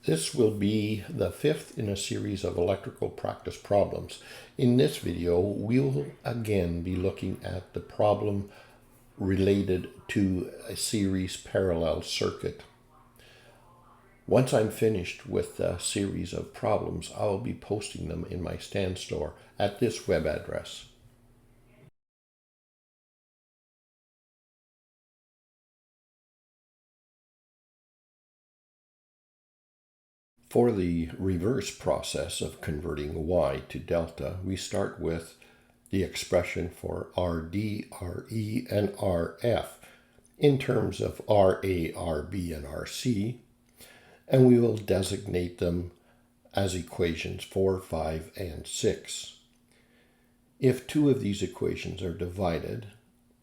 This will be the fifth in a series of electrical practice problems. In this video, we'll again be looking at the problem related to a series parallel circuit. Once I'm finished with the series of problems, I'll be posting them in my Stand Store at this web address. For the reverse process of converting Y to delta, we start with the expression for RD, RE, and RF in terms of RA, RB, and RC, and we will designate them as equations 4, 5, and 6. If two of these equations are divided,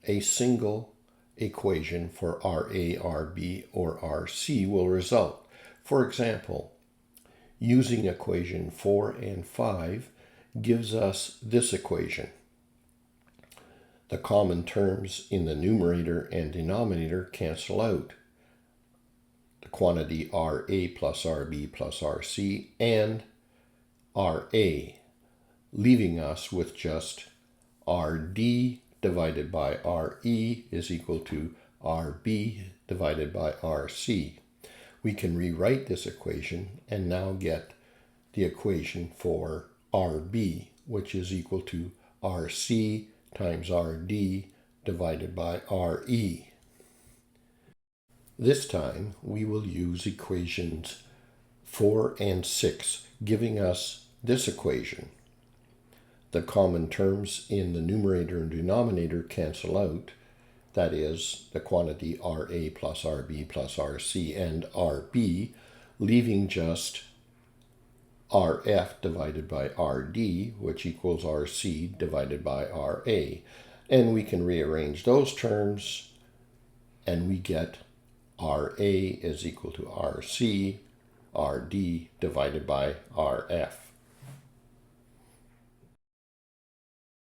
a single equation for RA, RB, or RC will result. For example, using equation 4 and 5 gives us this equation. The common terms in the numerator and denominator cancel out. The quantity RA plus RB plus RC and RA, leaving us with just RD divided by RE is equal to RB divided by RC. We can rewrite this equation and now get the equation for RB, which is equal to RC times RD divided by RE. This time we will use equations 4 and 6, giving us this equation. The common terms in the numerator and denominator cancel out. That is, the quantity RA plus RB plus RC and RB, leaving just RF divided by RD, which equals RC divided by RA. And we can rearrange those terms, and we get RA is equal to RC, RD divided by RF.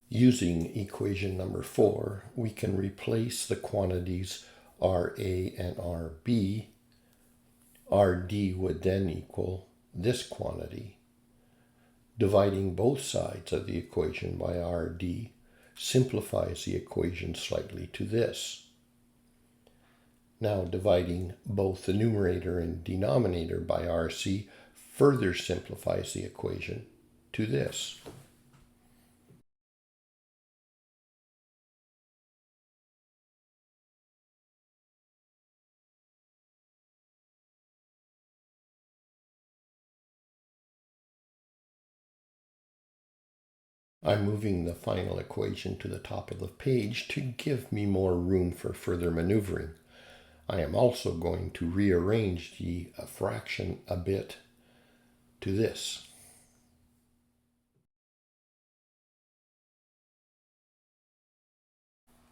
Using equation number 4, we can replace the quantities RA and RB. RD would then equal this quantity. Dividing both sides of the equation by RD simplifies the equation slightly to this. Now dividing both the numerator and denominator by RC further simplifies the equation to this. I'm moving the final equation to the top of the page to give me more room for further maneuvering. I am also going to rearrange the fraction a bit to this.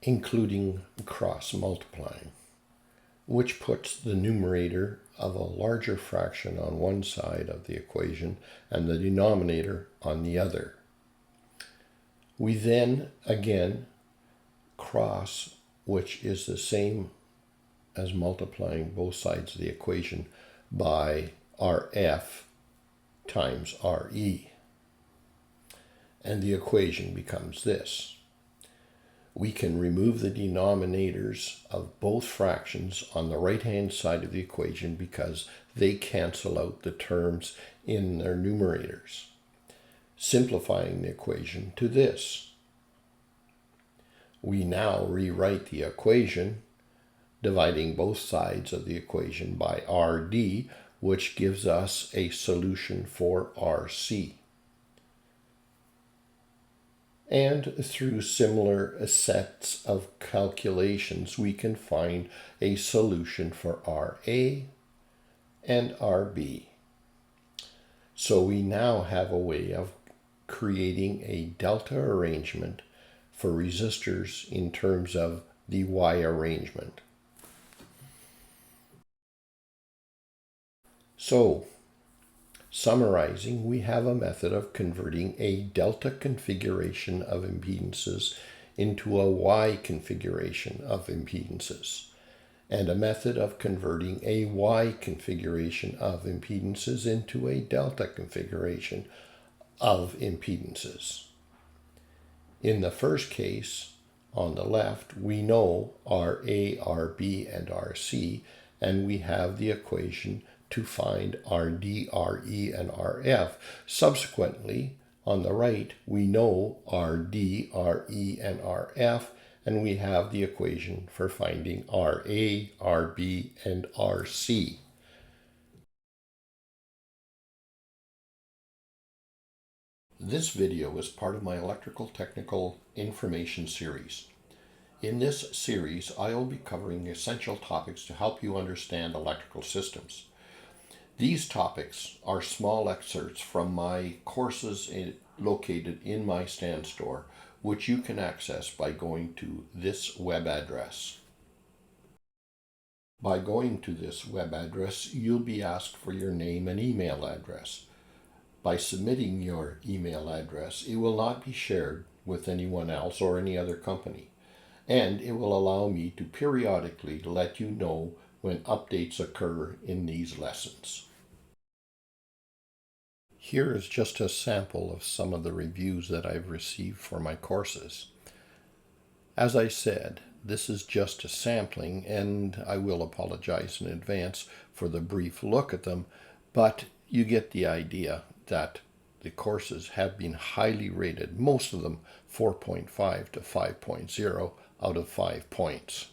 Including cross multiplying, which puts the numerator of a larger fraction on one side of the equation and the denominator on the other. We then again cross, which is the same as multiplying both sides of the equation by RF times RE. And the equation becomes this. We can remove the denominators of both fractions on the right-hand side of the equation because they cancel out the terms in their numerators, simplifying the equation to this. We now rewrite the equation, dividing both sides of the equation by RD, which gives us a solution for RC. And through similar sets of calculations, we can find a solution for RA and RB. So we now have a way of creating a delta arrangement for resistors in terms of the Y arrangement. So, summarizing, we have a method of converting a delta configuration of impedances into a Y configuration of impedances. and a method of converting a Y configuration of impedances into a delta configuration of impedances. In the first case, on the left, we know RA, RB, and RC, and we have the equation to find RD, RE, and RF. Subsequently, on the right, we know RD, RE, and RF, and we have the equation for finding RA, RB, and RC. This video is part of my electrical technical information series. In this series, I will be covering essential topics to help you understand electrical systems. These topics are small excerpts from my courses located in my stand store, which you can access by going to this web address. By going to this web address, you'll be asked for your name and email address. By submitting your email address, it will not be shared with anyone else or any other company, and it will allow me to periodically let you know when updates occur in these lessons. Here is just a sample of some of the reviews that I've received for my courses. As I said, this is just a sampling, and I will apologize in advance for the brief look at them, but you get the idea that the courses have been highly rated, most of them 4.5 to 5.0 out of 5 points.